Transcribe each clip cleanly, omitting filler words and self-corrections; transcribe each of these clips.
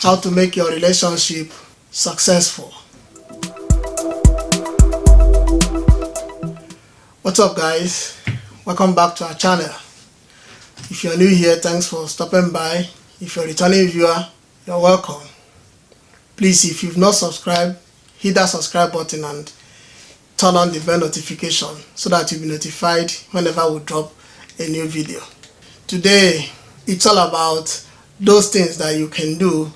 how to make your relationship successful. What's up, guys? Welcome back to our channel. If you're new here, thanks for stopping by. If you're a returning viewer, you're welcome. Please, if you've not subscribed, hit that subscribe button and turn on the bell notification so that you'll be notified whenever we drop a new video. Today, it's all about those things that you can do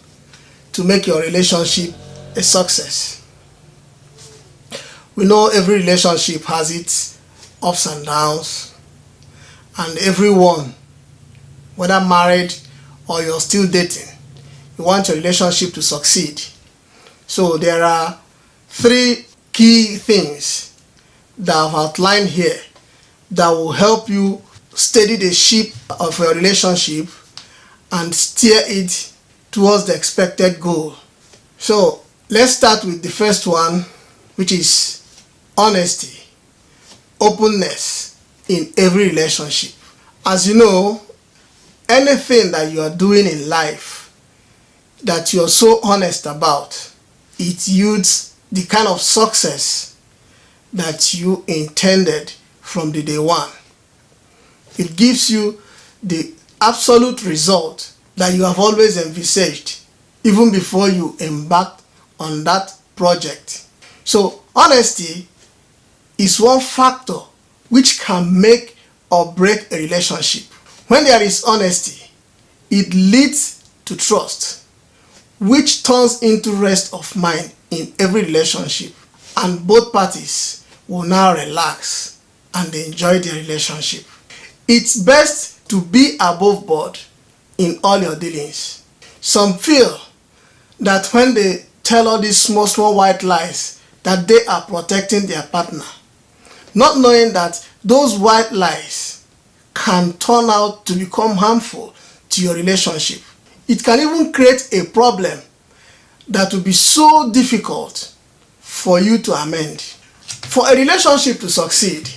to make your relationship a success. We know every relationship has its ups and downs, and everyone, whether married or you're still dating, you want your relationship to succeed. So there are 3 key things that I've outlined here that will help you steady the ship of your relationship and steer it towards the expected goal. So let's start with the first one, which is honesty, openness in every relationship. As you know, anything that you are doing in life that you're so honest about, it yields the kind of success that you intended from the day one. It gives you the absolute result that you have always envisaged even before you embarked on that project. So honesty is one factor which can make or break a relationship. When there is honesty, it leads to trust, which turns into rest of mind in every relationship, and both parties will now relax and enjoy their relationship. It's best to be above board in all your dealings. Some feel that when they tell all these small white lies that they are protecting their partner, not knowing that those white lies can turn out to become harmful to your relationship. It can even create a problem that will be so difficult for you to amend. For a relationship to succeed,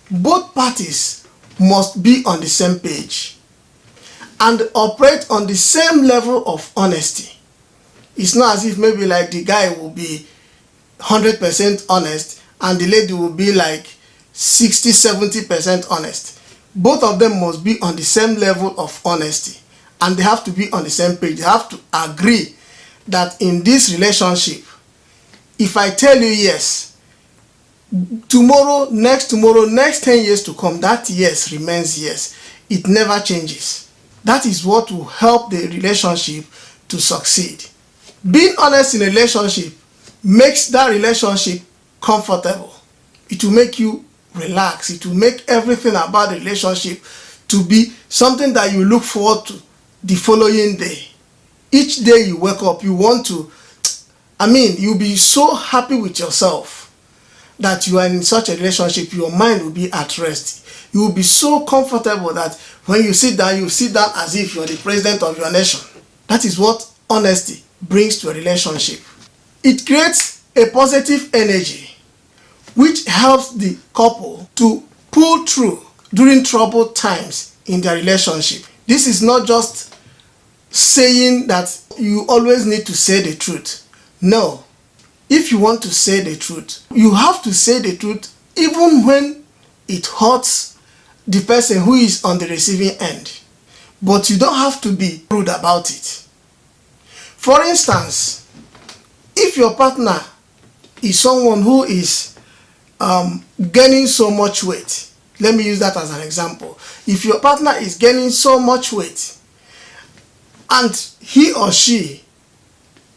both parties must be on the same page and operate on the same level of honesty. It's not as if maybe like the guy will be 100% honest and the lady will be like 60-70% honest. Both of them must be on the same level of honesty, and they have to be on the same page. They have to agree that in this relationship, if I tell you yes, tomorrow, next 10 years to come, that yes remains yes. It never changes. That is what will help the relationship to succeed. Being honest in a relationship makes that relationship comfortable. It will make you relax. It will make everything about the relationship to be something that you look forward to the following day. Each day you wake up, you want to, you'll be so happy with yourself that you are in such a relationship. Your mind will be at rest. You will be so comfortable that when you sit down, you sit down as if you're the president of your nation. That is what honesty brings to a relationship. It creates a positive energy which helps the couple to pull through during troubled times in their relationship. This is not just saying that you always need to say the truth. No. If you want to say the truth, you have to say the truth even when it hurts the person who is on the receiving end. But you don't have to be rude about it. For instance, if your partner is someone who is gaining so much weight, let me use that as an example. If your partner is gaining so much weight and he or she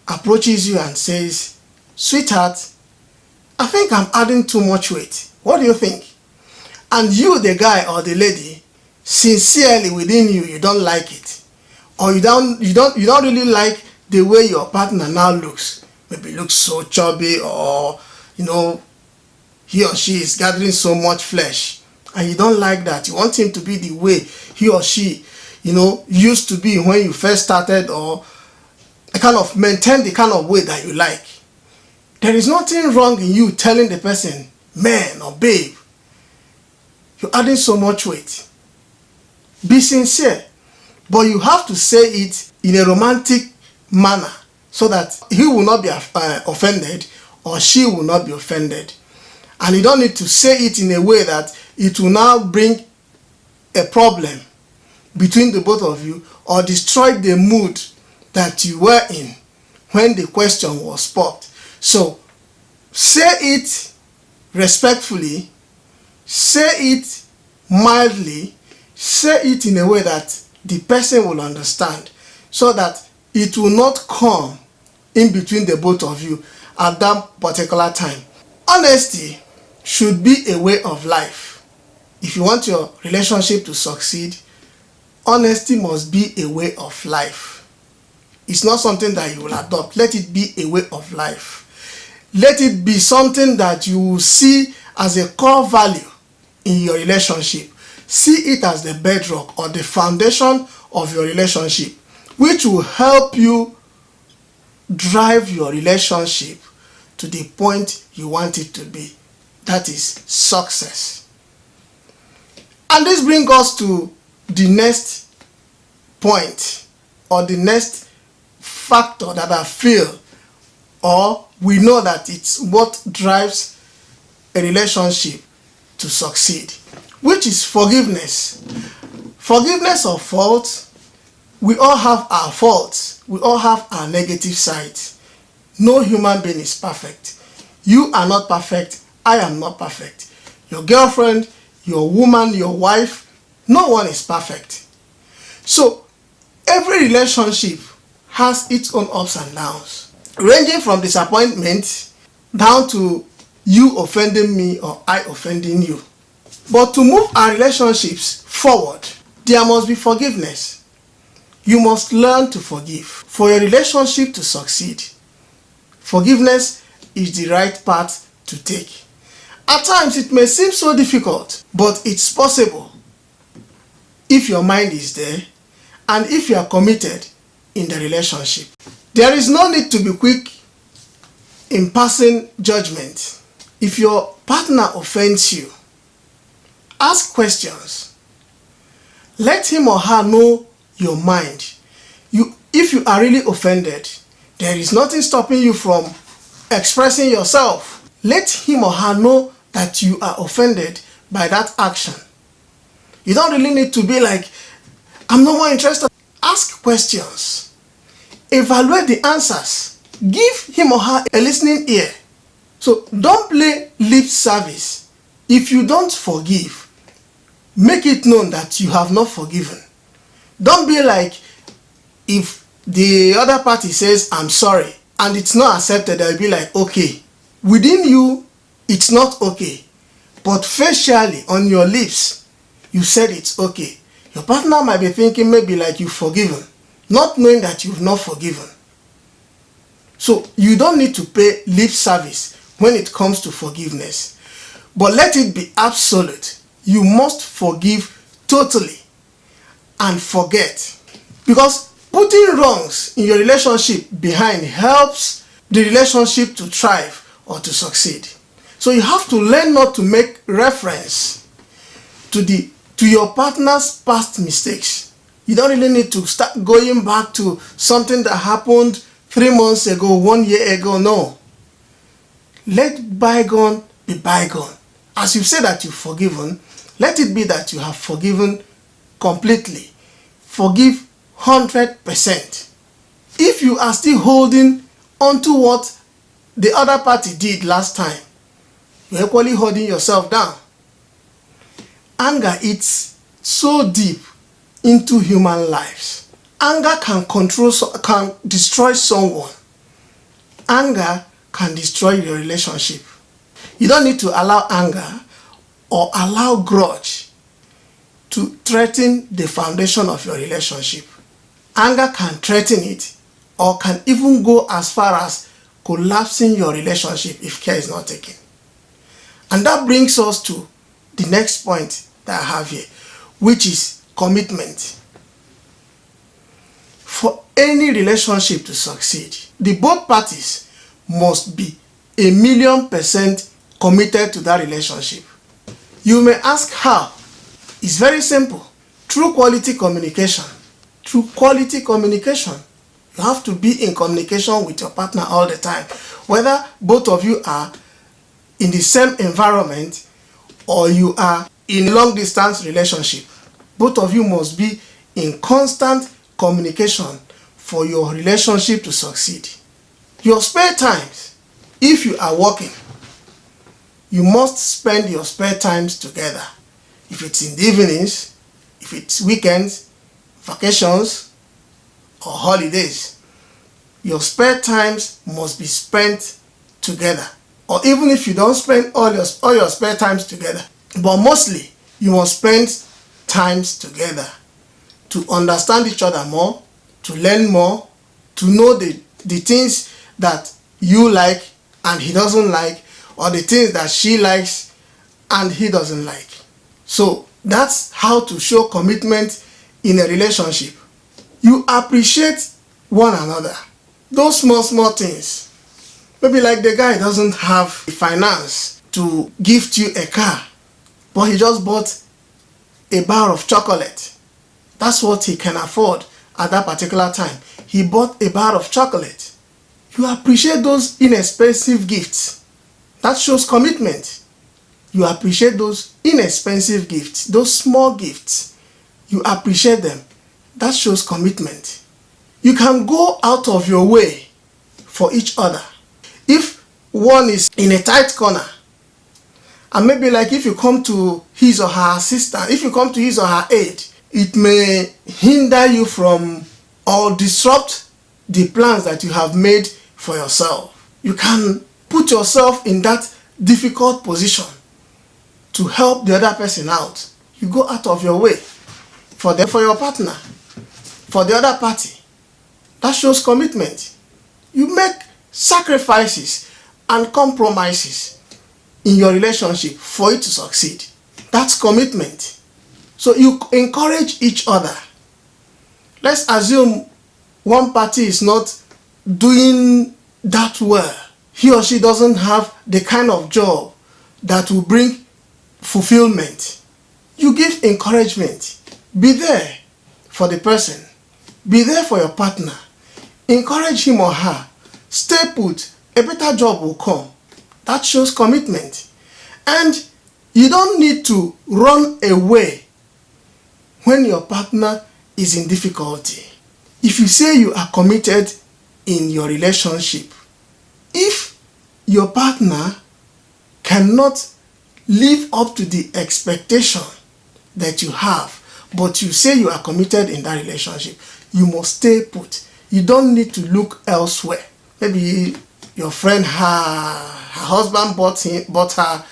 approaches you and says, "Sweetheart, I think I'm adding too much weight. What do you think?" And you, the guy or the lady, sincerely within you, you don't like it, or you don't really like the way your partner now looks. Maybe looks so chubby, or he or she is gathering so much flesh, and you don't like that. You want him to be the way he or she used to be when you first started, or kind of maintain the kind of way that you like. There is nothing wrong in you telling the person, "Man or babe, you're adding so much weight." Be sincere, but you have to say it in a romantic manner so that he will not be offended or she will not be offended. And you don't need to say it in a way that it will now bring a problem between the both of you or destroy the mood that you were in when the question was popped. So say it respectfully, say it mildly, say it in a way that the person will understand so that it will not come in between the both of you at that particular time. Honesty should be a way of life. If you want your relationship to succeed, honesty must be a way of life. It's not something that you will adopt. Let it be a way of life. Let it be something that you will see as a core value in your relationship. See it as the bedrock or the foundation of your relationship, which will help you drive your relationship to the point you want it to be. That is success. And this brings us to the next point or the next factor that I feel or we know that it's what drives a relationship to succeed, which is forgiveness. Forgiveness of faults. We all have our faults. We all have our negative sides. No human being is perfect. You are not perfect. I am not perfect. Your girlfriend, your woman, your wife, no one is perfect. So every relationship has its own ups and downs, ranging from disappointment down to you offending me or I offending you. But to move our relationships forward, there must be forgiveness. You must learn to forgive. For your relationship to succeed, forgiveness is the right path to take. At times it may seem so difficult, but it's possible if your mind is there and if you are committed in the relationship. There is no need to be quick in passing judgment. If your partner offends you, ask questions. Let him or her know your mind. If you are really offended, there is nothing stopping you from expressing yourself. Let him or her know that you are offended by that action. You don't really need to be like, I'm no more interested. Ask questions. Evaluate the answers. Give him or her a listening ear. So don't play lip service. If you don't forgive, make it known that you have not forgiven. Don't be like, if the other party says, I'm sorry, and it's not accepted, they'll be like, okay. Within you, it's not okay. But facially, on your lips, you said it's okay. Your partner might be thinking maybe like you've forgiven, not knowing that you've not forgiven. So you don't need to pay lip service when it comes to forgiveness. But let it be absolute. You must forgive totally and forget. Because putting wrongs in your relationship behind helps the relationship to thrive or to succeed. So you have to learn not to make reference to your partner's past mistakes. You don't really need to start going back to something that happened 3 months ago, 1 year ago. No. Let bygone be bygone. As you say that you've forgiven, let it be that you have forgiven completely. Forgive 100%. If you are still holding onto what the other party did last time, you're equally holding yourself down. Anger eats so deep into human lives. Anger can destroy someone. Anger can destroy your relationship. You don't need to allow anger or allow grudge to threaten the foundation of your relationship. Anger can threaten it or can even go as far as collapsing your relationship if care is not taken. And that brings us to the next point that I have here, which is commitment. For any relationship to succeed, the both parties must be 1,000,000% committed to that relationship. You may ask how. It's very simple. Through quality communication. Through quality communication. You have to be in communication with your partner all the time. Whether both of you are in the same environment or you are in a long distance relationship, both of you must be in constant communication for your relationship to succeed. Your spare times, if you are working, you must spend your spare times together. If it's in the evenings, if it's weekends, vacations, or holidays, your spare times must be spent together. Or even if you don't spend all your spare times together, but mostly you must spend times together to understand each other more, to learn more, to know the things that you like and he doesn't like, or the things that she likes and he doesn't like. So that's how to show commitment in a relationship. You appreciate one another. Those small things. Maybe like the guy doesn't have finance to gift you a car, but he just bought a bar of chocolate. That's what he can afford at that particular time. He bought a bar of chocolate. You appreciate those inexpensive gifts. That shows commitment. You appreciate those inexpensive gifts, those small gifts. You appreciate them. That shows commitment. You can go out of your way for each other. If one is in a tight corner, and maybe like if you come to his or her assistance, if you come to his or her aid, it may hinder you from or disrupt the plans that you have made for yourself. You can put yourself in that difficult position to help the other person out. You go out of your way for your partner, for the other party. That shows commitment. You make sacrifices and compromises in your relationship for it to succeed. That's commitment. So you encourage each other. Let's assume one party is not doing that well. He or she doesn't have the kind of job that will bring fulfillment. You give encouragement. Be there for the person. Be there for your partner. Encourage him or her. Stay put. A better job will come. That shows commitment. And you don't need to run away when your partner is in difficulty. If you say you are committed in your relationship, if your partner cannot live up to the expectation that you have, but you say you are committed in that relationship, you must stay put. You don't need to look elsewhere. Maybe your friend, her husband bought her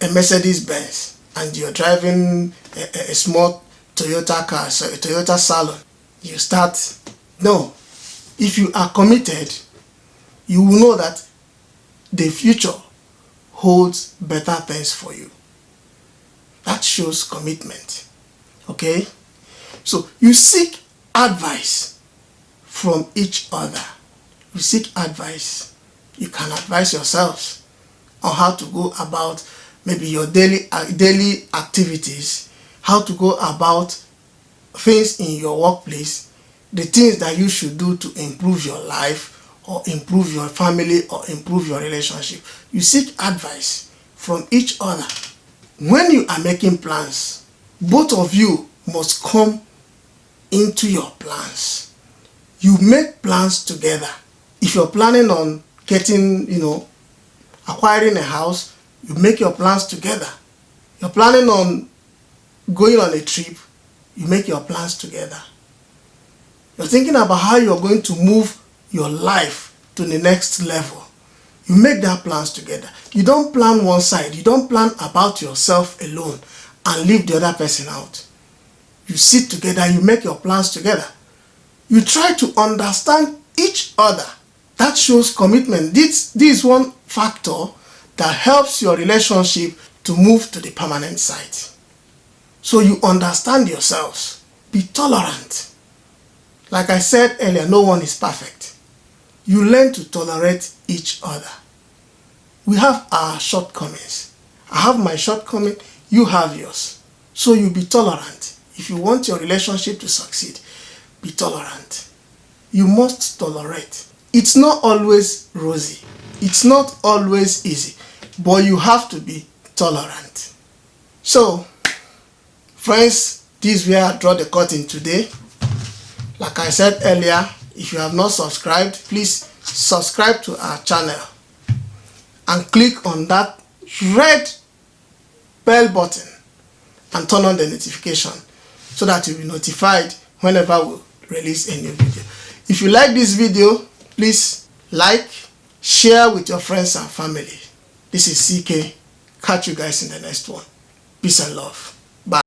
a Mercedes Benz, and you're driving a small Toyota car, so a Toyota Salon. You start. No. If you are committed, you will know that the future holds better things for you. That shows commitment. Okay? So you seek advice from each other. You seek advice. You can advise yourselves on how to go about maybe your daily activities, how to go about things in your workplace, the things that you should do to improve your life or improve your family or improve your relationship. You seek advice from each other. When you are making plans, both of you must come into your plans. You make plans together. If you're planning on getting, acquiring a house, you make your plans together. You're planning on going on a trip, you make your plans together. You're thinking about how you're going to move your life to the next level. You make that plans together. You don't plan one side. You don't plan about yourself alone and leave the other person out. You sit together, you make your plans together. You try to understand each other. That shows commitment. This is one factor that helps your relationship to move to the permanent side. So you understand yourselves. Be tolerant. Like I said earlier, no one is perfect. You learn to tolerate each other. We have our shortcomings. I have my shortcoming, you have yours. So you be tolerant. If you want your relationship to succeed, be tolerant. you must tolerate. It's not always rosy. It's not always easy, but you have to be tolerant. So, friends, this is where I draw the curtain today. Like I said earlier, if you have not subscribed, please subscribe to our channel and click on that red bell button and turn on the notification so that you'll be notified whenever we release a new video. If you like this video, please like, share with your friends and family. This is Cike. Catch you guys in the next one. Peace and love.